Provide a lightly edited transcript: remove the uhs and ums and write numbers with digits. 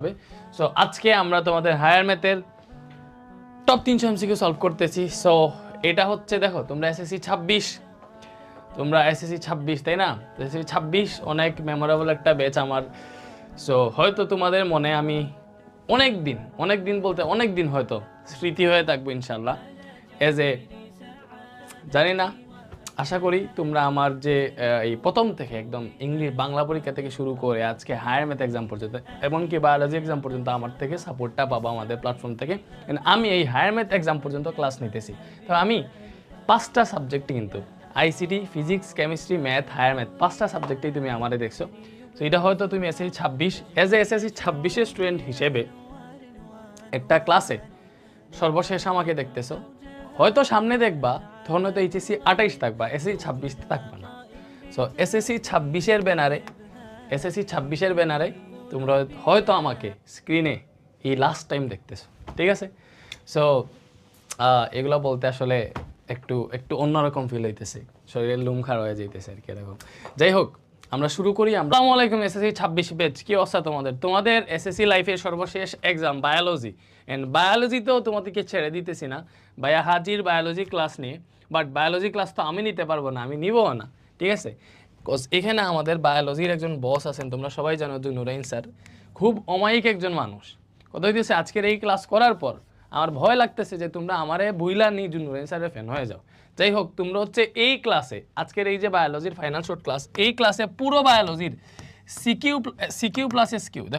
হবে। সো আজকে আমরা তোমাদের হায়ার ম্যাথের টপ 300 এমসিকিউ সলভ করতেছি। সো এটা হচ্ছে দেখো তোমরা এসএসসি 26, তোমরা এসএসসি 26 তাই না? এসএসসি 26 অনেক মেমোরেবল একটা ব্যাচ আমার। সো হয়তো তোমাদের মনে আমি অনেক দিন বলতে অনেক দিন হয়তো স্মৃতি হয়ে থাকবো ইনশাল্লাহ। এজ এ জানি না, আশা করি তোমরা আমার যে এই প্রথম থেকে একদম ইংলিশ বাংলা পরীক্ষা থেকে শুরু করে আজকে হায়ার ম্যাথ এক্সাম পর্যন্ত এমনকি বায়োলজি এক্সাম পর্যন্ত আমার থেকে সাপোর্টটা পাবো আমাদের প্ল্যাটফর্ম থেকে। আমি এই হায়ার ম্যাথ এক্সাম পর্যন্ত ক্লাস নিতেছি। তো আমি 5টা সাবজেক্টে কিন্তু ICT, physics, chemistry, math, higher math 5টা সাবজেক্টেই তুমি আমারে দেখছো। তো এটা হয়তো তুমি এসএসসি 26 এজ এ এসএসসি 26-এর স্টুডেন্ট হিসেবে একটা ক্লাসে সর্বশেষ আমাকে দেখতেছো, হয়তো সামনে দেখবা তখন হয়তো এইচএসসি 28 থাকবা, এসএসসি 26 থাকবা না। সো এসএসসি 26-এর ব্যানারে তোমরা হয়তো আমাকে স্ক্রিনে এই লাস্ট টাইম দেখতেছো, ঠিক আছে? সো এগুলো বলতে আসলে একটু অন্যরকম ফিল হইতেছে, শরীরের লোম খারাপ হয়ে যাইতেছে আর কি এরকম। যাই হোক, আমরা শুরু করি। আসসালামু আলাইকুম এসএসসি 26 ব্যাচ, কি অবস্থা তোমাদের এসএসসি লাইফের সর্বশেষ এক্সাম বায়োলজি। এন্ড বায়োলজিতেও তোমাদেরকে ছেড়ে দিতেছি না, ভাইয়া হাজির বায়োলজি ক্লাস নিয়ে। বাট বায়োলজি ক্লাস তো আমি নিতে পারবো না, আমি নিবও না, ঠিক আছে? বিকজ এখানে আমাদের বায়োলজির একজন বস আছেন, তোমরা সবাই জানো, নুরাইন স্যার। খুব অমায়িক একজন মানুষ। কথা হইতেছে আজকের এই ক্লাস করার পর আমার ভয় লাগতেছে যে তোমরা আমারে বুইলা নি নুরাইন স্যারের ফ্যান হয়ে যাও। যাই হোক, তোমরা হচ্ছে এই ক্লাসে আজকের এই যে বায়োলজির ফাইনাল শর্ট ক্লাস, এই ক্লাসে পুরো বায়োলজির সিকিউ প্লাস এসকিউ